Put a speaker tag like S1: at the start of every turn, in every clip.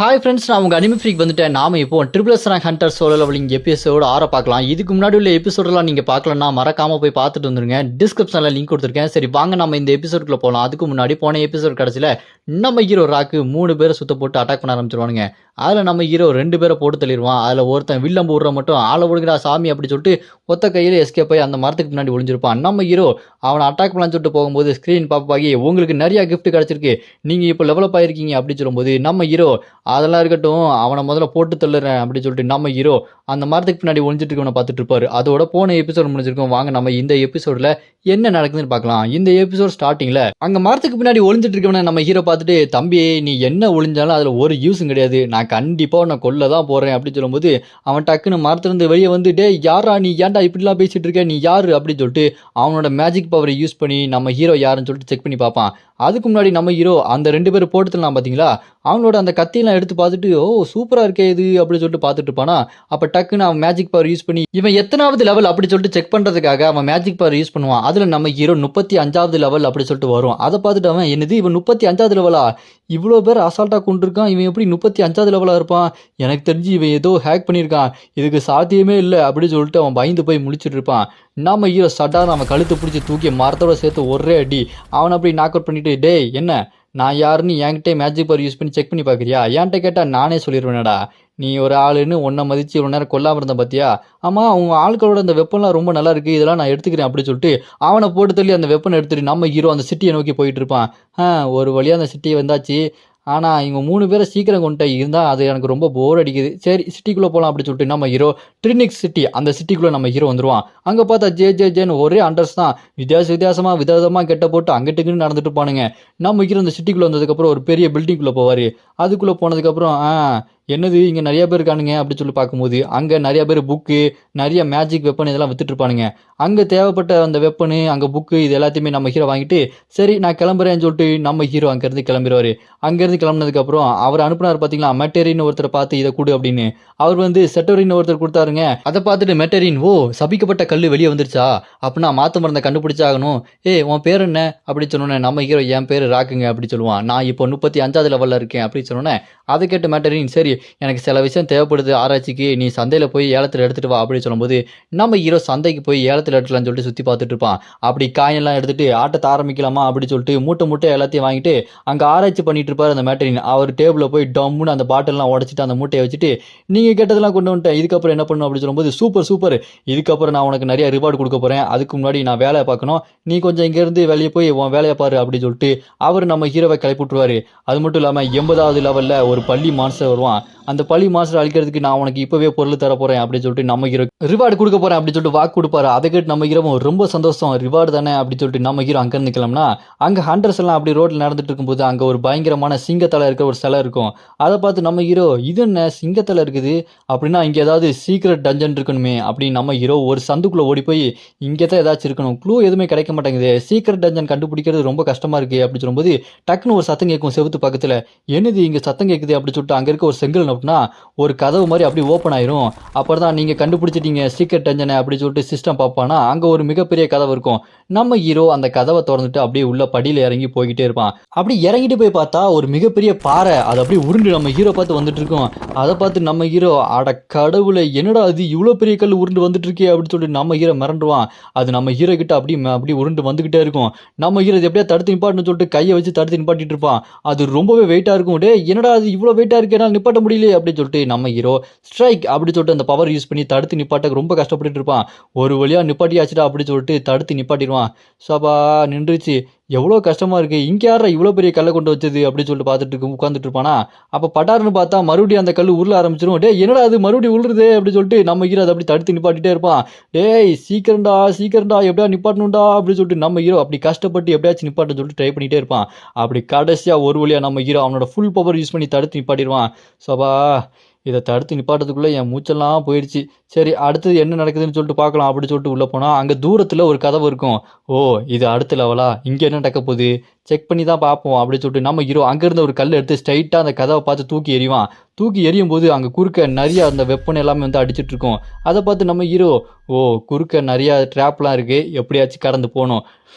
S1: Hi friends, நான் உங்கள் anime freak வந்துட்டேன். நாம இப்போ triple S rank hunter solo leveling episode 6 பார்க்கலாம். இதுக்கு முன்னாடி உள்ள எபிசோடெல்லாம் நீங்கள் பார்க்கலன்னா மறக்காம போய் பார்த்துட்டு வந்துருங்க. டிஸ்கிரிப்ஷனில் லிங்க் கொடுத்துருக்கேன். சரி வாங்க நம்ம இந்த எபிசோடுக்குள்ள போகலாம். அதுக்கு முன்னாடி போன எபிசோட் கடைசியில் நம்ம ஹீரோ ராக்கு 3 பேரை சுத்த போட்டு அட்டாக் பண்ண ஆரம்பிச்சிருவானுங்க. அதில் நம்ம ஹீரோ 2 பேரை போட்டு தள்ளிடுவான். அதில் ஒருத்தன் வில்லம்பு விடுற மட்டும் ஆளை ஒழுங்குடா சாமி அப்படி சொல்லிட்டு ஒத்த கையில் எஸ்கேப் ஆகி அந்த மரத்துக்கு பின்னாடி ஒளிஞ்சிருப்பான். நம்ம ஹீரோ அவனை அட்டாக் பண்ணலான்னு சொல்லிட்டு போகும்போது ஸ்க்ரீன் பாப் ஆகி உங்களுக்கு நிறைய கிஃப்ட் கிடச்சிருக்கு, நீங்கள் இப்போ லெவலப் ஆகிருக்கீங்க அப்படின்னு சொல்லும்போது நம்ம ஹீரோ அதெல்லாம் இருக்கட்டும் அவனை முதல்ல போட்டு தள்ளுறேன் அப்படின்னு சொல்லிட்டு நம்ம ஹீரோ அந்த மரத்துக்கு பின்னாடி ஒழிஞ்சிட்டு இருக்கவனை பார்த்துட்டு இருப்பாரு. அதோட போன எபிசோட் முடிஞ்சிருக்கும். வாங்க நம்ம இந்த எபிசோட்ல என்ன நடக்குதுன்னு பார்க்கலாம். இந்த எபிசோட் ஸ்டார்டிங்ல அங்க மரத்துக்கு பின்னாடி ஒளிஞ்சிட்டு இருக்கவனை நம்ம ஹீரோ பார்த்துட்டு, தம்பி நீ என்ன ஒளிஞ்சாலும் அதுல ஒரு யூஸும் கிடையாது, நான் கண்டிப்பா உன்னை கொல்ல தான் போறேன் அப்படின்னு சொல்லும்போது அவன் டக்குன்னு மரத்திலிருந்து வெளியே வந்து, டே யாரா நீ, ஏன்டா இப்படிலாம் பேசிட்டு இருக்க, நீ யாரு அப்படின்னு சொல்லிட்டு அவனோட மேஜிக் பவரை யூஸ் பண்ணி நம்ம ஹீரோ யாருன்னு சொல்லிட்டு செக் பண்ணி பார்ப்பான். அதுக்கு முன்னாடி நம்ம ஹீரோ அந்த 2 பேரும் போட்டுலாம் பார்த்தீங்களா, அவனோட அந்த கத்தியெல்லாம் எடுத்து பார்த்துட்டு, ஓ சூப்பராக இருக்கே இது அப்படின்னு சொல்லிட்டு பார்த்துட்டு இருப்பானா. அப்போ டக்குன்னு அவன் மேஜிக் பவர் யூஸ் பண்ணி இவன் எத்தனாவது லெவல் அப்படி சொல்லிட்டு செக் பண்ணுறதுக்காக அவன் மேஜிக் பவர் யூஸ் பண்ணுவான். அதில் நம்ம ஹீரோ 35வது லெவல் அப்படி சொல்லிட்டு வரும். அதை பார்த்துட்டு அவன், என்னது இவன் 35வது லெவலா, இவ்வளோ பேர் அசால்ட்டாக கொண்டிருக்கான், இவன் எப்படி 35வது லெவலாக இருப்பான், எனக்கு தெரிஞ்சு இவன் ஏதோ ஹேக் பண்ணியிருக்கான், இதுக்கு சாத்தியமே இல்லை அப்படின்னு சொல்லிட்டு அவன் பயந்து போய் முழிச்சிட்டு இருப்பான். நம்ம ஹீரோ சட்டான அவன் கழுத்து பிடிச்சி தூக்கி மரத்தோட சேர்த்து ஒரே அடி அவனை அப்படி நாக் அவுட் பண்ணிட்டு, டேய் என்ன நான் யாருன்னு என்கிட்ட மேஜிக் பவர் யூஸ் பண்ணி செக் பண்ணி பார்க்குறியா, என்கிட்ட கேட்டால் நானே சொல்லிடுவேனடா, நீ ஒரு ஆளுன்னு ஒன்றை மதித்து இவ்வளோ நேரம் கொல்லாமல் இருந்த பார்த்தியா, ஆமாம் அவங்க ஆட்களோட அந்த வெப்பன்லாம் ரொம்ப நல்லா இருக்குது, இதெல்லாம் நான் எடுத்துக்கிறேன் அப்படின்னு சொல்லிட்டு அவனை போட்டு தள்ளி அந்த வெப்பனை எடுத்துகிட்டு நம்ம ஹீரோ அந்த சிட்டியை நோக்கி போயிட்டு இருப்பான். ஒரு வழியாக அந்த சிட்டியை வந்தாச்சு, ஆனால் இவங்க 3 பேரை சீக்கிரம் கொண்டு இருந்தால் அது எனக்கு ரொம்ப போர் அடிக்குது, சரி சிட்டிக்குள்ளே போகலாம் அப்படின்னு சொல்லிட்டு நம்ம ஹீரோ ட்ரினிக்ஸ் சிட்டி அந்த சிட்டிக்குள்ளே நம்ம ஹீரோ வந்துடுவான். அங்கே பார்த்தா ஜேன்னு ஒரே அண்டர்ஸ் தான் வித்தியாசமாக விதவிதமாக கெட்ட போட்டு அங்கிட்டுக்குன்னு நடந்துட்டு இருப்பானுங்க. நம்ம ஹீரோ அந்த சிட்டிக்குள்ளே வந்ததுக்கப்புறம் ஒரு பெரிய பில்டிங்குள்ளே போவார். அதுக்குள்ளே போனதுக்கப்புறம் என்னது இங்கே நிறைய பேர் இருக்கானுங்க அப்படின்னு சொல்லி பார்க்கும்போது அங்கே நிறைய பேர் புக்கு, நிறைய மேஜிக் வெப்பன் இதெல்லாம் வித்துட்டு இருப்பானுங்க. அங்கே தேவைப்பட்ட அந்த வெப்பனு, அங்கே புக்கு இது எல்லாத்தையுமே நம்ம ஹீரோ வாங்கிட்டு, சரி நான் கிளம்புறேன்னு சொல்லிட்டு நம்ம ஹீரோ அங்கேருந்து கிளம்பிடுவார். அங்கேருந்து கிளம்புனதுக்கப்புறம் அவர் அனுப்புனார் பார்த்தீங்களா மெட்டரின்னு ஒருத்தரை பார்த்து இதை கொடு அப்படின்னு, அவர் வந்து செட்டரின்னு ஒருத்தர் கொடுத்தாருங்க. அதை பார்த்துட்டு மெட்டரின், ஓ சபிக்கப்பட்ட கல் வெளியே வந்துருச்சா, அப்படின்னா மாற்ற மருந்தை கண்டுபிடிச்சாகணும், உன் பேர் என்ன அப்படி சொன்னோன்னே நம்ம ஹீரோ என் பேர் ராக்குங்க அப்படி சொல்லுவான். நான் இப்போ 35வது லெவலில் இருக்கேன் அப்படி சொன்னோன்னே அதை கேட்டு மெட்டரின், சரி எனக்கு சில விஷயம் தேவைப்படுது ஆராய்ச்சிக்கு, நீ சந்தையில் போய் ஏலத்தில் எடுத்துகிட்டு வா அப்படின்னு சொல்லும்போது நம்ம ஹீரோ சந்தைக்கு போய் ஏலத்தில் எடுக்கலாம்னு சொல்லிட்டு சுற்றி பார்த்துட்டு இருப்பான். அப்படி காயினெல்லாம் எடுத்துகிட்டு ஆட்டத்தை ஆரம்பிக்கலாமா அப்படி சொல்லிட்டு மூட்டை எல்லாத்தையும் வாங்கிட்டு அங்கே ஆராய்ச்சி பண்ணிட்டு இருப்பார் அந்த மேட்டரின். அவர் டேபிளில் போய் டம்முன்னு அந்த பாட்டிலாம் உடச்சிட்டு அந்த மூட்டையை வச்சுட்டு, நீங்கள் கேட்டதெல்லாம் கொண்டு வந்துட்டேன், இதுக்கப்புறம் என்ன பண்ணணும் அப்படின்னு சொல்லும்போது, சூப்பர் இதுக்கப்புறம் நான் உனக்கு நிறைய ரிவார்டு கொடுக்க போகிறேன், அதுக்கு முன்னாடி நான் வேலையை பார்க்கணும், நீ கொஞ்சம் இங்கேருந்து வெளியே போய் உன் வேலையை பாரு அப்படின்னு சொல்லிட்டு அவர் நம்ம ஹீரோவை கிளப்பி விட்டுருவாரு. அது மட்டும் இல்லாமல் 80வது லெவலில் ஒரு பள்ளி மான்ஸ்டர் வருவான். அந்த பள்ளி மாஸ்டர் அழிக்கிறதுக்கு நான் உனக்கு இப்பவே பொருள் தர போறேன் அப்படின்னு சொல்லிட்டு நம்ம ஹீரோ ரிவார்டு கொடுக்க போறேன் அப்படின்னு சொல்லிட்டு வாக்கு கொடுப்பாரு. அதை கேட்டு நம்ம ஹீரோவும் ரொம்ப சந்தோஷம், ரிவார்டு தானே அப்படின்னு சொல்லிட்டு நம்ம ஹீரோ அங்க இருந்து கிளம்புனா அங்க ஹண்டர்ஸ் எல்லாம் அப்படி ரோட்ல நடந்துட்டு இருக்கும்போது அங்க ஒரு பயங்கரமான சிங்கத்தலை இருக்க ஒரு சிலை இருக்கும். அதை பார்த்து நம்ம ஹீரோ, இது என்ன சிங்கத்தலை இருக்குது அப்படின்னா இங்க ஏதாவது சீக்ரெட் டஞ்சன் இருக்கணுமே அப்படின்னு நம்ம ஹீரோ ஒரு சந்துக்குள்ள ஓடி போய் இங்கே தான் ஏதாச்சும் இருக்கணும், க்ளூ எதுவுமே கிடைக்க மாட்டேங்குது, சீக்ரெட் டஞ்சன் கண்டுபிடிக்கிறது ரொம்ப கஷ்டமா இருக்கு அப்படின்னு சொல்லும்போது டக்குன்னு ஒரு சத்தம் கேட்கும் செவுத்து பக்கத்துல. என்னது இங்க சத்தம் கேட்குது அப்படின்னு சொல்லிட்டு அங்க இருக்க ஒரு செங்கல் அப்படின்னா ஒரு கதவு மாதிரி அப்படி ஓப்பன் ஆயிரும். அப்புறம் தான் நீங்க கண்டுபிடிச்சிட்டீங்க சீக்ரெட் டஞ்சனை அப்படி சொல்லிட்டு சிஸ்டம் பார்ப்பானா அங்க ஒரு மிகப்பெரிய கதவு இருக்கும். நம்ம ஹீரோ அந்த கதவை திறந்துட்டு அப்படியே உள்ள படியில இறங்கி போய்கிட்டே இருப்பான். அப்படி இறங்கிட்டு போய் பார்த்தா ஒரு மிகப்பெரிய பாறை அது அப்படியே உருண்டு நம்ம ஹீரோ பார்த்து வந்துட்டு இருக்கோம். அதை பார்த்து நம்ம ஹீரோ, அட கடவுளை என்னடா அது இவ்வளோ பெரிய கல் உருண்டு வந்துட்டு இருக்கே அப்படின்னு சொல்லிட்டு நம்ம ஹீரோ மிரண்டுவான். அது நம்ம ஹீரோ கிட்ட அப்படி உருண்டு வந்துகிட்டே இருக்கும். நம்ம ஹீரோ எப்படியா தடுத்து நிப்பாட்டுன்னு சொல்லிட்டு கையை வச்சு தடுத்து நிப்பாட்டிட்டு இருப்பான். அது ரொம்பவே வெயிட்டா இருக்கும். டே என்னடா அது இவ்வளோ வெயிட்டா இருக்கு, என்னால் நிப்பாட்ட முடியல அப்படின்னு சொல்லிட்டு நம்ம ஹீரோ ஸ்ட்ரைக் அப்படி சொல்லிட்டு அந்த பவர் யூஸ் பண்ணி தடுத்து நிப்பாட்ட ரொம்ப கஷ்டப்பட்டு இருப்பான். ஒரு வழியா நிப்பாட்டியாச்சுடா அப்படி சொல்லிட்டு தடுத்து நிப்பாட்டிடுவான். சபா நின்றுச்சு, எவ்வளோ கஷ்டமா இருக்கு, இங்கே யாரா இவ்வளோ பெரிய கல்லை கொண்டு வச்சது அப்படின்னு சொல்லிட்டு பார்த்துட்டு உட்காந்துட்டு இருப்பானா. அப்போ பட்டாருன்னு பார்த்தா மறுபடியும் அந்த கல் உருள ஆரம்பிச்சிடும். டே என்னடா அது மறுபடியும் உருளுதே அப்படின்னு சொல்லிட்டு நம்ம ஹீரோ அதை அப்படி தடுத்து நிப்பாட்டிட்டே இருப்பான். டேய் சீக்கிரம்டா எப்படியா நிப்பாட்டணும்டா அப்படின்னு சொல்லிட்டு நம்ம ஹீரோ அப்படி கஷ்டப்பட்டு எப்படியாச்சும் நிப்பாட்டுன்னு சொல்லிட்டு ட்ரை பண்ணிட்டே இருப்பான். அப்படி கடைசியா ஒரு வழியா நம்ம ஹீரோ அவனோட ஃபுல் பவர் யூஸ் பண்ணி தடுத்து நிப்பாட்டிடுவான். சபா இதை தடுத்து நிப்பாட்டத்துக்குள்ளே என் மூச்செல்லாம் போயிடுச்சு. சரி அடுத்தது என்ன நடக்குதுன்னு சொல்லிட்டு பார்க்கலாம் அப்படி சொல்லிட்டு உள்ளே போனால் அங்கே தூரத்தில் ஒரு கதவு இருக்கும். ஓ இது அடுத்த லெவலா, இங்கே என்ன நடக்க போகுது, செக் பண்ணி தான் பார்ப்போம் அப்படின்னு சொல்லிட்டு நம்ம ஹீரோ அங்கேருந்து ஒரு கல் எடுத்து ஸ்ட்ரைட்டாக அந்த கதவை பார்த்து தூக்கி எறிவான். தூக்கி எறியும் போது அங்கே குறுக்க நிறைய அந்த வெப்பன் எல்லாமே வந்து அடிச்சிட்டு இருக்கும். அதை பார்த்து நம்ம ஹீரோ, ஓ குறுக்க நிறையா ட்ராப்லாம் இருக்குது, எப்படியாச்சும் கடந்து போகணும்,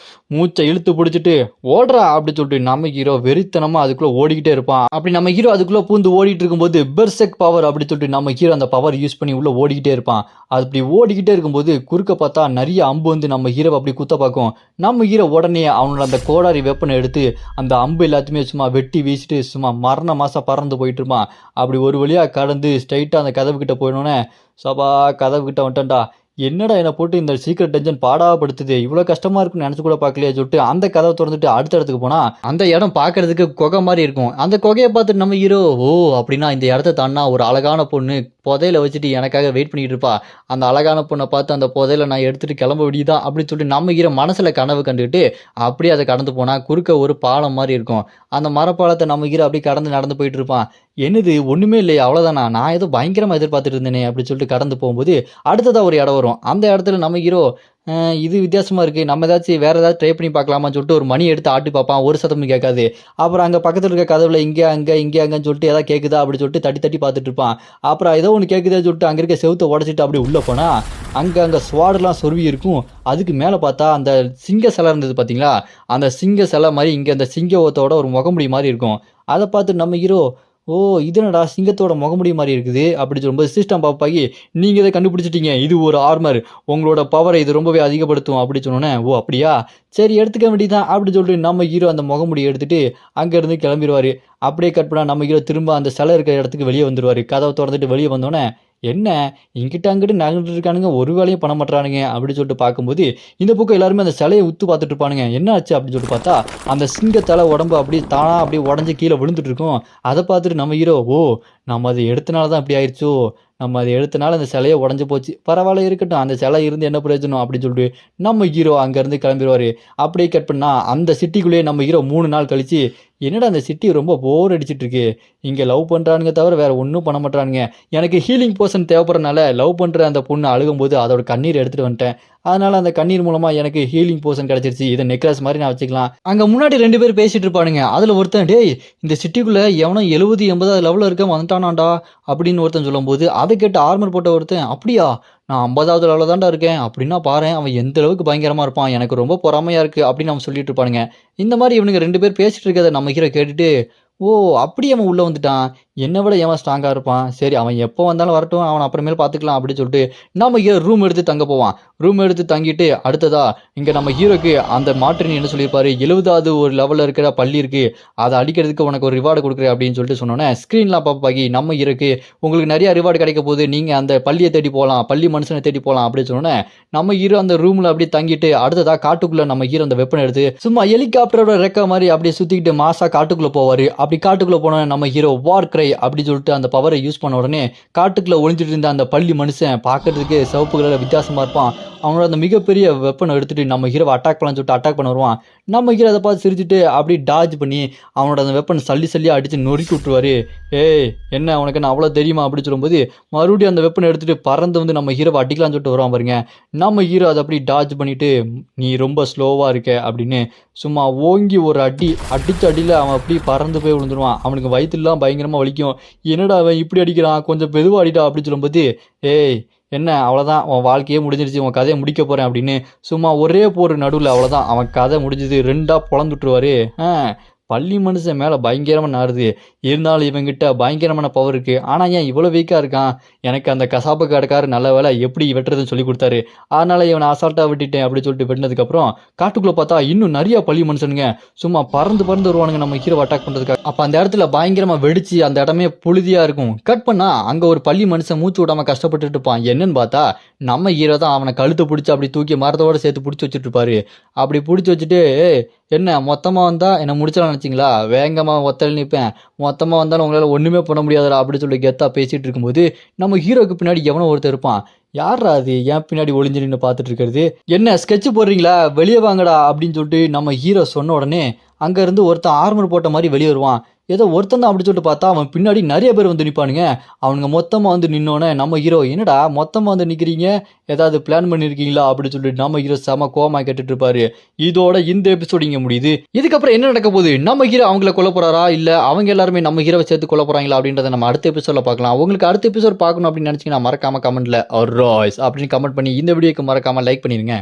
S1: மூச்சை இழுத்து பிடிச்சிட்டு ஓடுறா அப்படின்னு சொல்லிட்டு நம்ம ஹீரோ வெறித்தனமா அதுக்குள்ள ஓடிக்கிட்டே இருப்பான். அப்படி நம்ம ஹீரோ அதுக்குள்ள பூந்து ஓடிட்டு இருக்கும்போது பெர்செக் பவர் அப்படி சொல்லிட்டு நம்ம ஹீரோ அந்த பவர் யூஸ் பண்ணி உள்ள ஓடிக்கிட்டே இருப்பான். அப்படி ஓடிக்கிட்டே இருக்கும்போது குறுக்க பார்த்தா நிறைய அம்பு வந்து நம்ம ஹீரோவை அப்படி குத்த பார்க்கும். நம்ம ஹீரோ உடனே அவனோட அந்த கோடாரி வெப்பனை எடுத்து அந்த அம்பு எல்லாத்தையுமே சும்மா வெட்டி வீசிட்டு சும்மா மரண மாசம் பறந்து போயிட்டு இருப்பான். அப்படி ஒரு வழியா கடந்து ஸ்ட்ரைட்டா அந்த கதவு கிட்ட போயிடனோடனே, சபா கதவு கிட்ட வந்துட்டா, என்னடா என்னை போட்டு இந்த சீக்ரெட் டென்ஷன் பாடாப்படுத்துது, இவ்வளோ கஷ்டமா இருக்குன்னு நினச்சி கூட பார்க்கலையே சொல்லிட்டு அந்த கதவை திறந்துட்டு அடுத்த இடத்துக்கு போனா அந்த இடம் பார்க்கறதுக்கு குகை மாதிரி இருக்கும். அந்த குகையை பார்த்துட்டு நம்ம ஹீரோ, ஓ அப்படின்னா இந்த இடத்த தாண்டா ஒரு அழகான பொண்ணு புதையில வச்சுட்டு எனக்காக வெயிட் பண்ணிட்டு இருப்பா, அந்த அழகான பொண்ணை பார்த்து அந்த புதையில நான் எடுத்துட்டு கிளம்ப வேண்டியதான் அப்படின்னு சொல்லிட்டு நம்ம ஹீரோ மனசுல கனவு கண்டுக்கிட்டு அப்படியே அதை கடந்து போனா குறுக்க ஒரு பாலம் மாதிரி இருக்கும். அந்த மரப்பாலத்தை நம்ம ஹீரோ அப்படியே கடந்து நடந்து போயிட்டு இருப்பான். என்னது ஒண்ணுமே இல்லையா, அவ்வளோதானா, நான் ஏதோ பயங்கரமா எதிர்பார்த்துட்டு இருந்தேனே அப்படின்னு சொல்லிட்டு கடந்து போகும்போது அடுத்ததா ஒரு இடம் வரும். அந்த இடத்துல நம்ம ஹீரோ, இது வித்தியாசமா இருக்கு, நம்ம ஏதாச்சும் வேற ஏதாவது ட்ரை பண்ணி பார்க்கலாமான்னு சொல்லிட்டு ஒரு மணி எடுத்து ஆட்டி பார்ப்பான். ஒரு சத்தமும் கேட்காது. அப்புறம் அங்கே பக்கத்தில் இருக்க கதவுல இங்கே அங்கேன்னு சொல்லிட்டு ஏதாவது கேட்குதா அப்படின்னு சொல்லிட்டு தட்டி தட்டி பார்த்துட்டு இருப்பான். அப்புறம் ஏதோ ஒன்று கேட்குதான்னு சொல்லிட்டு அங்கே இருக்க செவுத்தை உடச்சிட்டு அப்படி உள்ளே போனா அங்கே ஸ்வாடெல்லாம் சொருவி இருக்கும். அதுக்கு மேலே பார்த்தா அந்த சிங்க சிலை இருந்தது பார்த்தீங்களா, அந்த சிங்க சிலை மாதிரி இங்கே அந்த சிங்கத்தோட ஒரு முகமுடி மாதிரி இருக்கும். அதை பார்த்து நம்ம ஹீரோ, ஓ இது என்னடா சிங்கத்தோட முகமுடி மாதிரி இருக்குது அப்படி சொல்லும்போது சிஸ்டம் பாப்பாகி, நீங்கள் இதை கண்டுபிடிச்சிட்டீங்க, இது ஒரு ஆர்மர், உங்களோட பவரை இது ரொம்பவே அதிகப்படுத்தும் அப்படி சொன்னோன்னே, ஓ அப்படியா சரி எடுத்துக்க வேண்டியதான் அப்படி சொல்லிட்டு நம்ம ஹீரோ அந்த முகமுடியை எடுத்துட்டு அங்கேருந்து கிளம்பிடுவார். அப்படியே கட் பண்ணால் நம்ம ஹீரோ திரும்ப அந்த சிலை இருக்கிற இடத்துக்கு வெளியே வந்துடுவார். கதவை திறந்துட்டு வெளியே வந்தோடனே, என்ன இங்கிட்ட அங்கிட்டு நகர்ந்துட்டு இருக்கானுங்க, ஒரு வேலையும் பண்ண மாட்டானுங்க அப்படின்னு சொல்லிட்டு பார்க்கும்போது இந்த பக்கம் எல்லாருமே அந்த சிலையை உத்து பார்த்துட்டு இருப்பானுங்க. என்ன ஆச்சு அப்படின்னு சொல்லிட்டு பார்த்தா அந்த சிங்கத்தால உடம்பு அப்படியே தானா அப்படியே உடஞ்சி கீழே விழுந்துட்டு இருக்கும். அதை பார்த்துட்டு நம்ம ஹீரோ, ஓ நம்ம அதை எடுத்தனால தான் அப்படி ஆயிடுச்சோ, நம்ம அதை எடுத்தனால அந்த சிலையை உடஞ்சி போச்சு, பரவாயில்ல இருக்கட்டும், அந்த சிலை இருந்து என்ன பிரயோஜனம் அப்படின்னு சொல்லிட்டு நம்ம ஹீரோ அங்கேருந்து கிளம்பிடுவார். அப்படியே கட் பண்ணா அந்த சிட்டிக்குள்ளேயே நம்ம ஹீரோ 3 நாள் கழிச்சு, என்னடா அந்த சிட்டி ரொம்ப போர் அடிச்சிட்டு இருக்கு, இங்கே லவ் பண்ணுறானுங்க தவிர வேற ஒன்றும் பண்ண மாட்டானுங்க, எனக்கு ஹீலிங் போர்ஷன் தேவைப்படுறனால லவ் பண்ணுற அந்த பொண்ணு அழுகும்போது அதோட கண்ணீர் எடுத்துகிட்டு வந்துட்டேன், அதனால அந்த கண்ணீர் மூலமா எனக்கு ஹீலிங் போர்ஷன் கிடைச்சிருச்சு, இதை நெக்லஸ் மாதிரி நான் வச்சுக்கலாம். அங்கே முன்னாடி 2 பேர் பேசிட்டு இருப்பானுங்க. அதில் ஒருத்தன், டேய் இந்த சிட்டிக்குள்ளே எவனோ 70-80 லெவலில் இருக்க வந்துட்டானாண்டா அப்படின்னு ஒருத்தன் சொல்லும்போது அதை கேட்டு ஆர்மர் போட்ட ஒருத்தன், அப்படியா நான் 50வது லெவலில் தான்டா இருக்கேன், அப்படின்னா பாரு அவன் எந்த அளவுக்கு பயங்கரமாக இருப்பான், எனக்கு ரொம்ப பொறாமையாக இருக்குது அப்படின்னு அவன் சொல்லிட்டு இருப்பானுங்க. இந்த மாதிரி இவனுங்க 2 பேர் பேசிட்டு இருக்கிறத நம்ம ஹீரோ கேட்டுட்டு, ஓ அப்படி அவன் உள்ளே வந்துட்டான், என்னை விட எவன் ஸ்ட்ராங்காக இருப்பான், சரி அவன் எப்போ வந்தாலும் வரட்டும், அவன் அப்புறமேல் பார்த்துக்கலாம் அப்படின்னு சொல்லிட்டு நம்ம ஹீரோ ரூம் எடுத்து தங்க போவான். ரூம் எடுத்து தங்கிட்டு அடுத்ததா இங்கே நம்ம ஹீரோக்கு அந்த மாற்றினி என்ன சொல்லியிருப்பாரு, 70வது ஒரு லெவலில் இருக்கிற பள்ளி இருக்குது, அதை அடிக்கிறதுக்கு உனக்கு ஒரு ரிவார்டு கொடுக்குறேன் அப்படின்னு சொல்லிட்டு சொன்னோன்னே ஸ்க்ரீன்லாம் பார்ப்பாகி நம்ம ஹீரோக்கு உங்களுக்கு நிறைய ரிவார்டு கிடைக்க போகுது, நீங்கள் அந்த பள்ளியை தேடி போகலாம், பள்ளி மனுஷனை தேடி போகலாம் அப்படின்னு சொன்னோன்னே நம்ம ஹீரோ அந்த ரூமில் அப்படியே தங்கிட்டு அடுத்ததா காட்டுக்குள்ளே நம்ம ஹீரோ அந்த வெப்பனை எடுத்து சும்மா ஹெலிகாப்டரோட ரெக்க மாதிரி அப்படியே சுற்றிக்கிட்டு மாசா காட்டுக்குள்ளே போவார். அப்படி காட்டுக்குள்ளே போனோன்னே நம்ம ஹீரோ வார் கிரை அப்படி சொல்லிட்டு அந்த பவரை யூஸ் பண்ண உடனே காட்டுக்குள்ளே ஒளிஞ்சிட்டு இருந்த அந்த பள்ளி மனுஷன் பார்க்கறதுக்கு சிவப்பு கலரில் வித்தியாசமாக இருப்பான். அவனோட அந்த மிகப்பெரிய வெப்பனை எடுத்துட்டு நம்ம ஹீரோவை அட்டாக் பண்ணலாம்னு சொல்லிட்டு அட்டாக் பண்ண வருவான். நம்ம ஹீரோ அதை பார்த்து சிரிச்சுட்டு அப்படி டாஜ் பண்ணி அவனோட அந்த வெப்பனை சல்லியாக அடித்து நொறுக்கி விட்டுருவாரு. ஏய் என்ன உனக்கு என்ன அவ்வளோ தெரியுமா அப்படின்னு சொல்லும்போது மறுபடியும் அந்த வெப்பனை எடுத்துட்டு பறந்து வந்து நம்ம ஹீரோவை அடிக்கலாம்னு சொல்லிட்டு வருவான் பாருங்க. நம்ம ஹீரோ அதை அப்படி டாஜ் பண்ணிட்டு, நீ ரொம்ப ஸ்லோவாக இருக்க அப்படின்னு சும்மா ஓங்கி ஒரு அடித்த அடியில் அவன் அப்படி பறந்து போய் விழுந்துருவான். அவனுக்கு வயிற்றுலாம் பயங்கரமாக வலிக்கும். என்னடா அவன் இப்படி அடிக்கிறான், கொஞ்சம் மெதுவாக அடிடா அப்படின்னு சொல்லும்போது, ஏய் என்ன அவ்வளோதான் உன் வாழ்க்கையே முடிஞ்சிருச்சு, உன் கதையை முடிக்க போகிறேன் அப்படின்னு சும்மா ஒரே போர் நடுவில் அவ்வளோதான் அவன் கதை முடிஞ்சது, 2ஆக பொழந்துட்டுருவாரு. பள்ளி மனுஷன் மேலே பயங்கரமாக நாருது, இருந்தாலும் இவங்கிட்ட பயங்கரமான பவர் இருக்குது, ஆனால் ஏன் இவ்வளோ வீக்காக இருக்கான், எனக்கு அந்த கசாப்பு கடைக்காரர் நல்ல வேலை எப்படி வெட்டுறதுன்னு சொல்லி கொடுத்தாரு, அதனால் இவனை அசால்ட்டாக விட்டுட்டேன் அப்படின்னு சொல்லிட்டு வெட்டினதுக்கப்புறம் காட்டுக்குள்ளே பார்த்தா இன்னும் நிறையா பள்ளி மனுஷனுங்க சும்மா பறந்து வருவானுங்க நம்ம ஹீரோ அட்டாக் பண்ணுறதுக்காக. அப்போ அந்த இடத்துல பயங்கரமாக வெடிச்சு அந்த இடமே புழுதியாக இருக்கும். கட் பண்ணால் அங்கே ஒரு பள்ளி மனுஷன் மூச்சு விடாமல் கஷ்டப்பட்டுட்டு இருப்பான். என்னன்னு பார்த்தா நம்ம ஹீரோ தான் அவனை கழுத்தை பிடிச்சி அப்படி தூக்கி மரத்தோடு சேர்த்து பிடிச்சி வச்சுட்டு இருப்பாரு. அப்படி பிடிச்சி வச்சுட்டு, என்ன மொத்தமாக வந்தால் என்னை முடிச்சலாம் நினச்சிங்களா, வேகமாக ஒத்தல் நிற்பேன், மொத்தமாக வந்தாலும் உங்களால் ஒன்றுமே பண்ண முடியாதுடா அப்படின்னு சொல்லி கெத்தாக பேசிகிட்டு இருக்கும்போது நம்ம ஹீரோக்கு பின்னாடி எவனோ ஒருத்தர் இருப்பான். யாரா அது ஏன் பின்னாடி ஒளிஞ்சு நின்று பார்த்துட்டு இருக்கிறது, என்ன ஸ்கெட்ச் போடுறீங்களா வெளியே வாங்கடா அப்படின்னு சொல்லிட்டு நம்ம ஹீரோ சொன்ன உடனே அங்கேருந்து ஒருத்தன் ஆர்மர் போட்ட மாதிரி வெளியே வருவான். ஏதோ ஒருத்தன் தான் அப்படி சொல்லிட்டு பார்த்தா அவன் பின்னாடி நிறைய பேர் வந்து நிற்பானுங்க. அவனுங்க மொத்தமாக வந்து நின்னோன்னே நம்ம ஹீரோ என்னடா மொத்தமாக வந்து நிற்கிறீங்க, ஏதாவது பிளான் பண்ணியிருக்கீங்களா அப்படின்னு சொல்லிட்டு நம்ம ஹீரோ செம கோவமாக கேட்டுட்டு இருப்பாரு. இதோட இந்த எபிசோடு இங்கே முடியுது. இதுக்கப்புறம் என்ன நடக்க போகுது, நம்ம ஹீரோ அவங்கள கொல்ல போறாரா இல்லை அவங்க எல்லாருமே நம்ம ஹீரோவை சேர்த்து கொல்ல போறாங்களா அப்படின்றத நம்ம அடுத்த எபிசோட பார்க்கலாம். உங்களுக்கு அடுத்த எபிசோட் பார்க்கணும் அப்படின்னு நினச்சிங்கன்னா மறக்காம கமெண்ட்ல ராய்ஸ் அப்படின்னு கமெண்ட் பண்ணி இந்த வீடியோக்கு மறக்காம லைக் பண்ணிடுங்க.